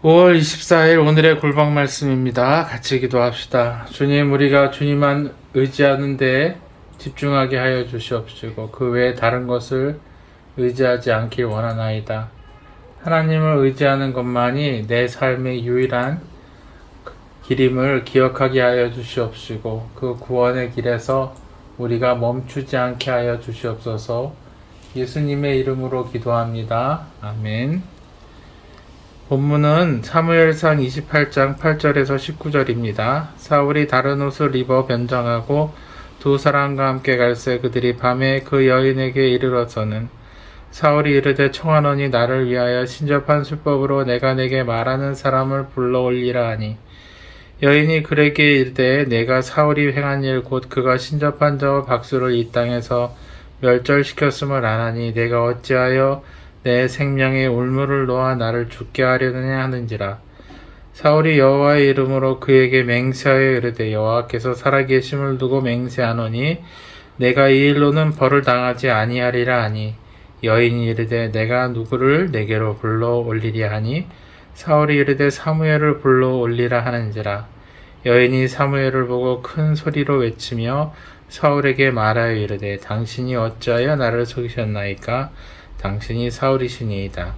5월 24일 오늘의 골방 말씀입니다. 같이 기도합시다. 주님, 우리가 주님만 의지하는데 집중하게 하여 주시옵시고 그 외에 다른 것을 의지하지 않길 원하나이다. 하나님을 의지하는 것만이 내 삶의 유일한 길임을 기억하게 하여 주시옵시고 그 구원의 길에서 우리가 멈추지 않게 하여 주시옵소서. 예수님의 이름으로 기도합니다. 아멘. 본문은 사무엘상 28장 8절에서 19절입니다. 사울이 다른 옷을 입어 변장하고 두 사람과 함께 갈새 그들이 밤에 그 여인에게 이르러서는 사울이 이르되 청하노니 나를 위하여 신접한 술법으로 내가 내게 말하는 사람을 불러올리라 하니 여인이 그에게 이르되 내가 사울이 행한 일 곧 그가 신접한 자와 박수를 이 땅에서 멸절시켰음을 아나니 내가 어찌하여 내 생명에 울무를 놓아 나를 죽게 하려느냐 하는지라. 사울이 여호와의 이름으로 그에게 맹세하여 이르되 여호와께서 살아계심을 두고 맹세하노니 내가 이 일로는 벌을 당하지 아니하리라 하니 여인이 이르되 내가 누구를 내게로 불러올리리 하니 사울이 이르되 사무엘을 불러올리라 하는지라. 여인이 사무엘을 보고 큰 소리로 외치며 사울에게 말하여 이르되 당신이 어찌하여 나를 속이셨나이까? 당신이 사울이시니이다.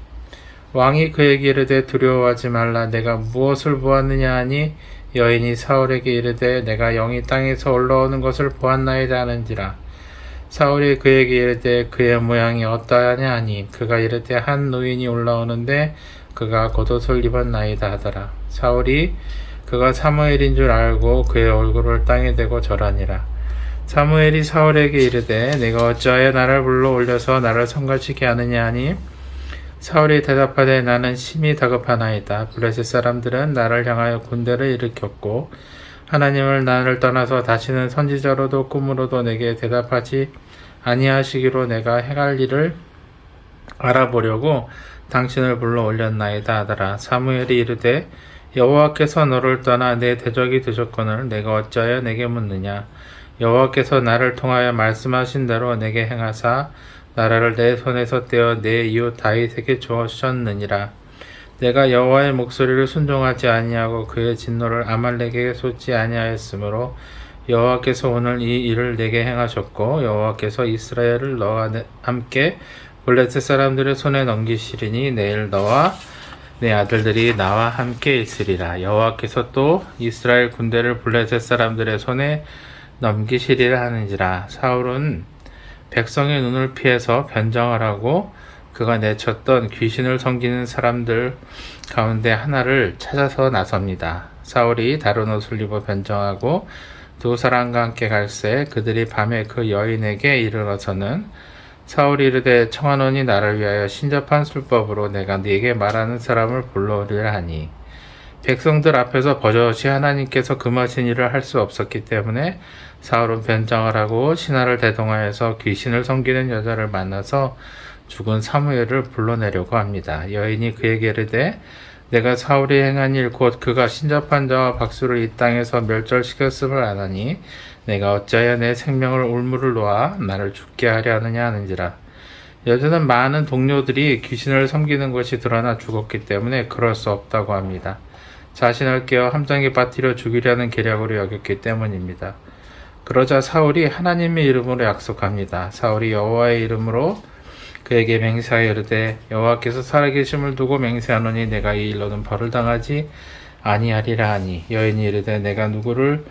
왕이 그에게 이르되 두려워하지 말라. 내가 무엇을 보았느냐 하니 여인이 사울에게 이르되 내가 영이 땅에서 올라오는 것을 보았나이다 하는지라. 사울이 그에게 이르되 그의 모양이 어떠하냐 하니 그가 이르되 한 노인이 올라오는데 그가 겉옷을 입었나이다 하더라. 사울이 그가 사무엘인 줄 알고 그의 얼굴을 땅에 대고 절하니라. 사무엘이 사울에게 이르되 내가 어찌하여 나를 불러 올려서 나를 성가시게 하느냐 하니 사울이 대답하되 나는 심히 다급하나이다. 블레셋 사람들은 나를 향하여 군대를 일으켰고 하나님을 나를 떠나서 다시는 선지자로도 꿈으로도 내게 대답하지 아니하시기로 내가 행할 일을 알아보려고 당신을 불러 올렸나이다 하더라. 사무엘이 이르되 여호와께서 너를 떠나 내 대적이 되셨거늘 내가 어찌하여 내게 묻느냐. 여호와께서 나를 통하여 말씀하신 대로 내게 행하사 나라를 내 손에서 떼어 내 이웃 다윗에게 주셨느니라. 내가 여호와의 목소리를 순종하지 아니하고 그의 진노를 아말렉에게 쏟지 아니하였으므로 여호와께서 오늘 이 일을 내게 행하셨고 여호와께서 이스라엘을 너와 함께 블레셋 사람들의 손에 넘기시리니 내일 너와 내 아들들이 나와 함께 있으리라. 여호와께서 또 이스라엘 군대를 블레셋 사람들의 손에 넘기시리라 하는지라. 사울은 백성의 눈을 피해서 변장을 하고 그가 내쳤던 귀신을 섬기는 사람들 가운데 하나를 찾아서 나섭니다. 사울이 다른 옷을 입어 변장하고 두 사람과 함께 갈새 그들이 밤에 그 여인에게 이르러서는 사울이 이르되 청하노니 나를 위하여 신접한 술법으로 내가 네게 말하는 사람을 불러오리라 하니 백성들 앞에서 버젓이 하나님께서 금하신 일을 할 수 없었기 때문에 사울은 변장을 하고 신하를 대동하여서 귀신을 섬기는 여자를 만나서 죽은 사무엘을 불러내려고 합니다. 여인이 그에게 이르되 내가 사울이 행한 일 곧 그가 신접한 자와 박수를 이 땅에서 멸절시켰음을 아나니 내가 어찌하여 내 생명을 울무를 놓아 나를 죽게 하려 하느냐 하는지라. 여자는 많은 동료들이 귀신을 섬기는 것이 드러나 죽었기 때문에 그럴 수 없다고 합니다. 자신을 깨어 함정에 빠뜨려 죽이려는 계략으로 여겼기 때문입니다. 그러자 사울이 하나님의 이름으로 약속합니다. 사울이 여호와의 이름으로 그에게 맹세하여 이르되 여호와께서 살아계심을 두고 맹세하노니 내가 이 일로는 벌을 당하지 아니하리라 하니 여인이 이르되 내가 누구를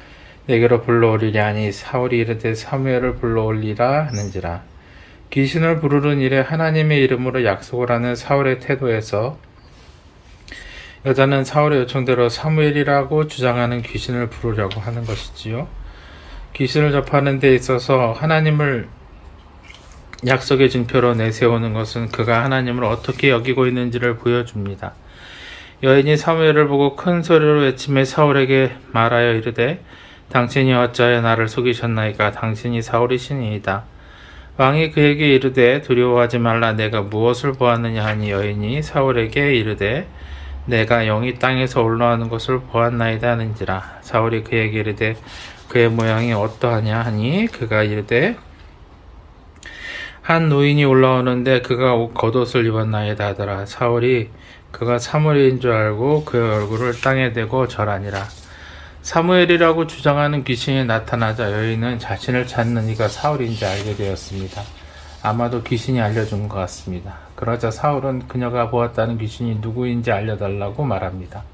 내게로 불러오리랴 하니 사울이 이르되 사무엘을 불러올리라 하는지라. 귀신을 부르는 일에 하나님의 이름으로 약속을 하는 사울의 태도에서 여자는 사울의 요청대로 사무엘이라고 주장하는 귀신을 부르려고 하는 것이지요. 귀신을 접하는 데 있어서 하나님을 약속의 징표로 내세우는 것은 그가 하나님을 어떻게 여기고 있는지를 보여줍니다. 여인이 사무엘을 보고 큰 소리로 외치며 사울에게 말하여 이르되 당신이 어찌하여 나를 속이셨나이까? 당신이 사울이시니이다. 왕이 그에게 이르되 두려워하지 말라. 내가 무엇을 보았느냐 하니 여인이 사울에게 이르되 내가 영이 땅에서 올라오는 것을 보았나이다 하는지라. 사울이 그에게 이르되 그의 모양이 어떠하냐 하니 그가 이르되 한 노인이 올라오는데 그가 겉옷을 입었나이다 하더라. 사울이 그가 사무엘인 줄 알고 그의 얼굴을 땅에 대고 절하니라. 사무엘이라고 주장하는 귀신이 나타나자 여인은 자신을 찾는 이가 사울인지 알게 되었습니다. 아마도 귀신이 알려준 것 같습니다. 그러자 사울은 그녀가 보았다는 귀신이 누구인지 알려달라고 말합니다.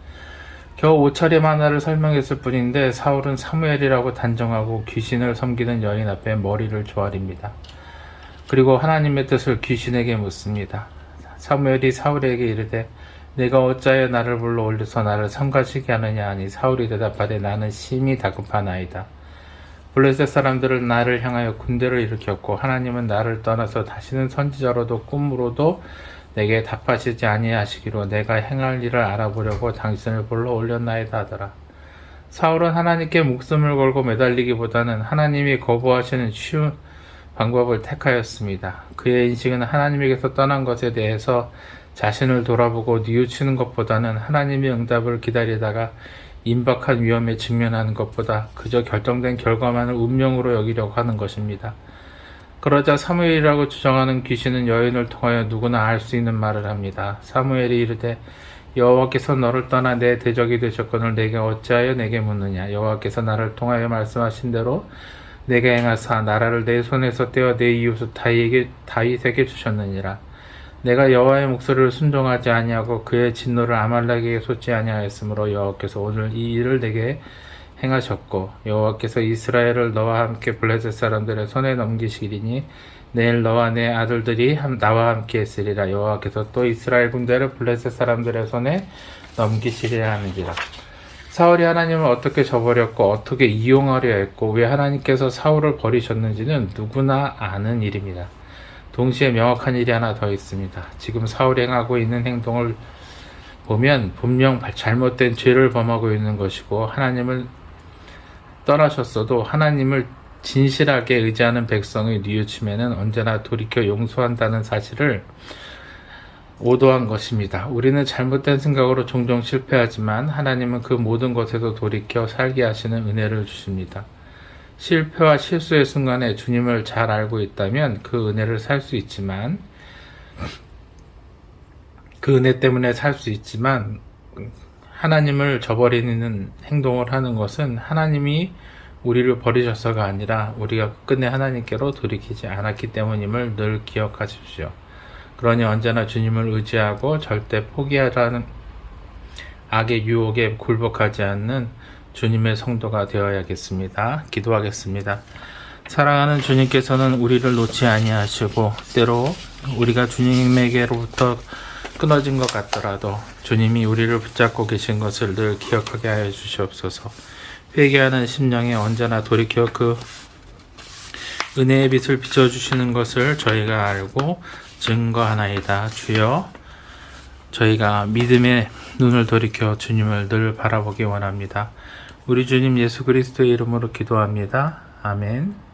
겨우 옷차림 하나를 설명했을 뿐인데 사울은 사무엘이라고 단정하고 귀신을 섬기는 여인 앞에 머리를 조아립니다. 그리고 하나님의 뜻을 귀신에게 묻습니다. 사무엘이 사울에게 이르되 내가 어찌하여 나를 불러 올려서 나를 삼가시게 하느냐 하니 사울이 대답하되 나는 심히 다급하나이다. 블레셋 사람들은 나를 향하여 군대를 일으켰고 하나님은 나를 떠나서 다시는 선지자로도 꿈으로도 내게 답하시지 아니하시기로 내가 행할 일을 알아보려고 당신을 불러 올렸나이다 하더라. 사울은 하나님께 목숨을 걸고 매달리기보다는 하나님이 거부하시는 쉬운 방법을 택하였습니다. 그의 인식은 하나님에게서 떠난 것에 대해서 자신을 돌아보고 뉘우치는 것보다는 하나님의 응답을 기다리다가 임박한 위험에 직면하는 것보다 그저 결정된 결과만을 운명으로 여기려고 하는 것입니다. 그러자 사무엘이라고 주장하는 귀신은 여인을 통하여 누구나 알 수 있는 말을 합니다. 사무엘이 이르되 여호와께서 너를 떠나 내 대적이 되셨거늘 내게 어찌하여 내게 묻느냐. 여호와께서 나를 통하여 말씀하신 대로 내게 행하사 나라를 내 손에서 떼어 내 이웃 다윗에게 주셨느니라. 내가 여호와의 목소리를 순종하지 아니하고 그의 진노를 아말렉에게 쏟지 아니하였으므로 여호와께서 오늘 이 일을 내게 행하셨고 여호와께서 이스라엘을 너와 함께 블레셋 사람들의 손에 넘기시리니 내일 너와 내 아들들이 나와 함께 있으리라. 여호와께서 또 이스라엘 군대를 블레셋 사람들의 손에 넘기시리라 하는지라. 사울이 하나님을 어떻게 저버렸고 어떻게 이용하려 했고 왜 하나님께서 사울을 버리셨는지는 누구나 아는 일입니다. 동시에 명확한 일이 하나 더 있습니다. 지금 사울이 행하고 있는 행동을 보면 분명 잘못된 죄를 범하고 있는 것이고 하나님을 떠나셨어도 하나님을 진실하게 의지하는 백성의 뉘우침에는 언제나 돌이켜 용서한다는 사실을 오도한 것입니다. 우리는 잘못된 생각으로 종종 실패하지만 하나님은 그 모든 것에도 돌이켜 살게 하시는 은혜를 주십니다. 실패와 실수의 순간에 주님을 잘 알고 있다면 그 은혜를 살 수 있지만 그 은혜 때문에 살 수 있지만 하나님을 저버리는 행동을 하는 것은 하나님이 우리를 버리셔서가 아니라 우리가 끝내 하나님께로 돌이키지 않았기 때문임을 늘 기억하십시오. 그러니 언제나 주님을 의지하고 절대 포기하라는 악의 유혹에 굴복하지 않는 주님의 성도가 되어야겠습니다. 기도하겠습니다. 사랑하는 주님께서는 우리를 놓지 아니하시고 때로 우리가 주님에게로부터 끊어진 것 같더라도 주님이 우리를 붙잡고 계신 것을 늘 기억하게 하여 주시옵소서. 회개하는 심령에 언제나 돌이켜 그 은혜의 빛을 비춰주시는 것을 저희가 알고 증거하나이다. 주여, 저희가 믿음의 눈을 돌이켜 주님을 늘 바라보기 원합니다. 우리 주님 예수 그리스도의 이름으로 기도합니다. 아멘.